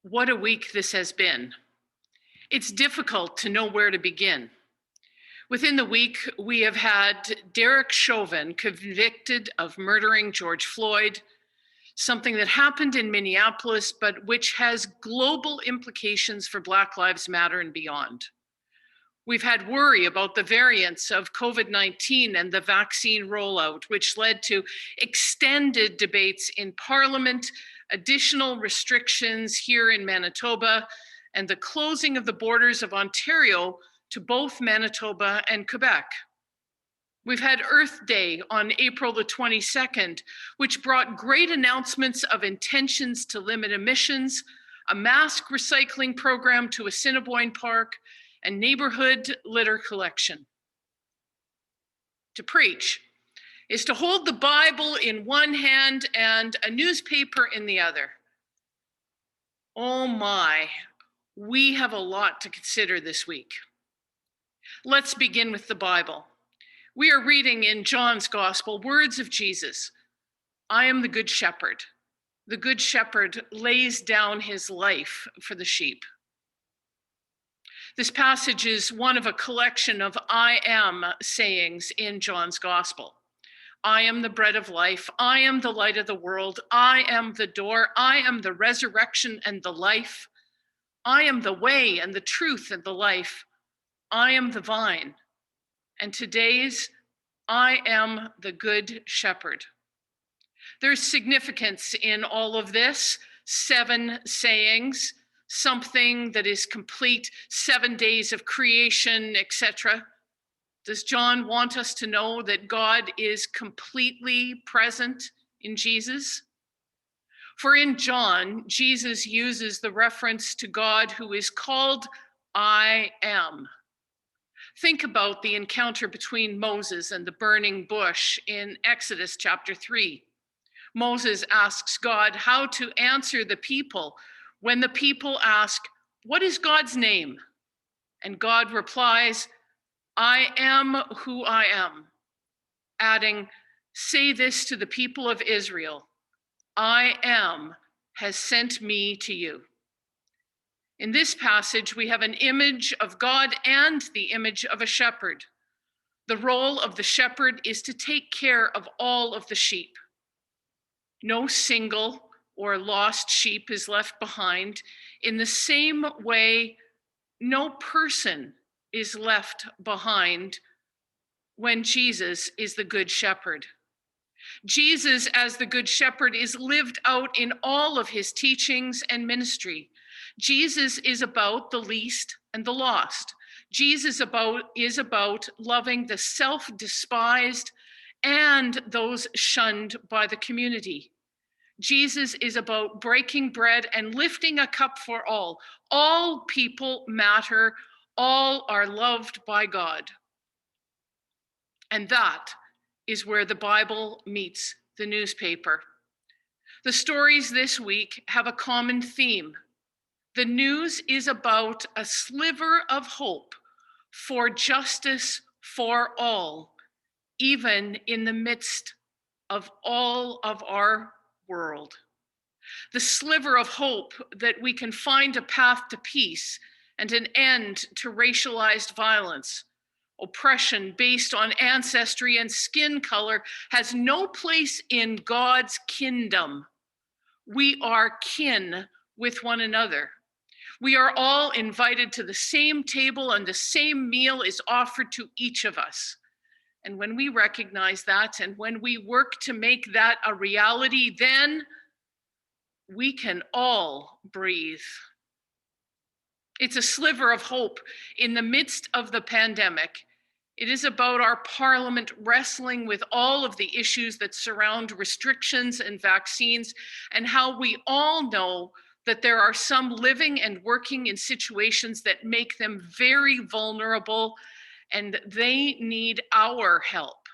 What a week this has been. It's difficult to know where to begin. Within the week, we have had Derek Chauvin convicted of murdering George Floyd, something that happened in Minneapolis, but which has global implications for Black Lives Matter and beyond. We've had worry about the variants of COVID-19 and the vaccine rollout, which led to extended debates in Parliament, additional restrictions here in Manitoba, and the closing of the borders of Ontario to both Manitoba and Quebec. We've had Earth Day on April the 22nd, which brought great announcements of intentions to limit emissions, a mask recycling program to Assiniboine Park, and neighborhood litter collection. To preach is to hold the Bible in one hand and a newspaper in the other. Oh my, we have a lot to consider this week. Let's begin with the Bible. We are reading in John's Gospel words of Jesus. I am the good shepherd. The good shepherd lays down his life for the sheep. This passage is one of a collection of I am sayings in John's Gospel. I am the bread of life. I am the light of the world. I am the door. I am the resurrection and the life. I am the way and the truth and the life. I am the vine. And today's I am the good shepherd. There's significance in all of this, 7 sayings, something that is complete, 7 days of creation, etc. Does John want us to know that God is completely present in Jesus? For in John, Jesus uses the reference to God who is called I am. Think about the encounter between Moses and the burning bush in Exodus chapter 3. Moses asks God how to answer the people when the people ask, what is God's name? And God replies, I am who I am, adding, say this to the people of Israel, I am has sent me to you. In this passage, we have an image of God and the image of a shepherd. The role of the shepherd is to take care of all of the sheep. No single or lost sheep is left behind. In the same way, no person is left behind when Jesus is the good shepherd. Jesus, as the good shepherd, is lived out in all of his teachings and ministry. Jesus is about the least and the lost. Jesus is about loving the self-despised and those shunned by the community. Jesus is about breaking bread and lifting a cup for all. All people matter. All are loved by God. And that is where the Bible meets the newspaper. The stories this week have a common theme. The news is about a sliver of hope for justice for all, even in the midst of all of our world. The sliver of hope that we can find a path to peace and an end to racialized violence. Oppression based on ancestry and skin color has no place in God's kingdom. We are kin with one another. We are all invited to the same table and the same meal is offered to each of us. And when we recognize that and when we work to make that a reality, then we can all breathe. It's a sliver of hope in the midst of the pandemic. It is about our parliament wrestling with all of the issues that surround restrictions and vaccines, and how we all know that there are some living and working in situations that make them very vulnerable, and they need our help.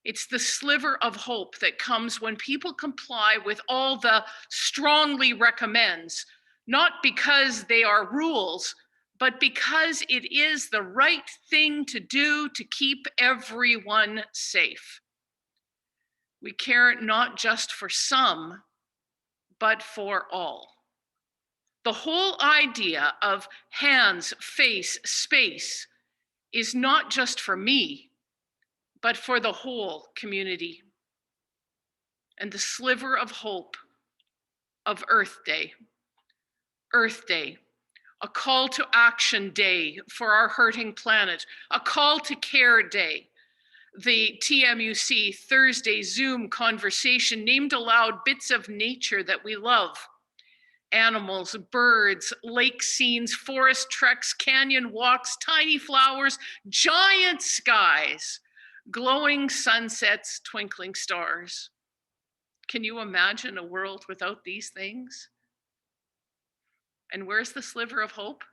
It's the sliver of hope that comes when people comply with all the strongly recommends, not because they are rules, but because it is the right thing to do to keep everyone safe. We care not just for some, but for all. The whole idea of hands, face, space is not just for me, but for the whole community. And the sliver of hope of Earth Day, a call to action day for our hurting planet, a call to care day. The TMUC Thursday Zoom conversation named aloud bits of nature that we love. Animals, birds, lake scenes, forest treks, canyon walks, tiny flowers, giant skies, glowing sunsets, twinkling stars. Can you imagine a world without these things? And where's the sliver of hope?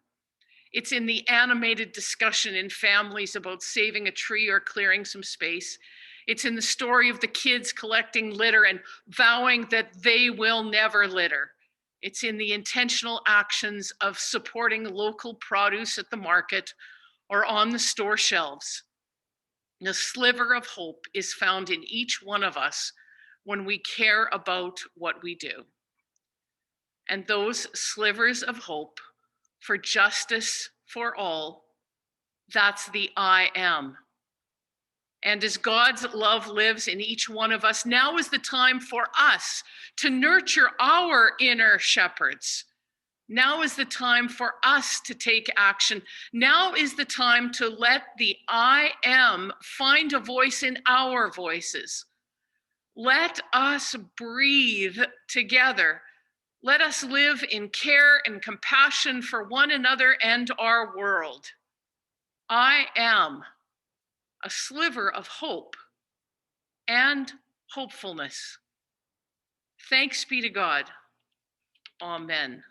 It's in the animated discussion in families about saving a tree or clearing some space. It's in the story of the kids collecting litter and vowing that they will never litter. It's in the intentional actions of supporting local produce at the market or on the store shelves. The sliver of hope is found in each one of us when we care about what we do. And those slivers of hope for justice for all, that's the I am. And as God's love lives in each one of us, now is the time for us to nurture our inner shepherds. Now is the time for us to take action. Now is the time to let the I am find a voice in our voices. Let us breathe together. Let us live in care and compassion for one another and our world. I am a sliver of hope and hopefulness. Thanks be to God. Amen.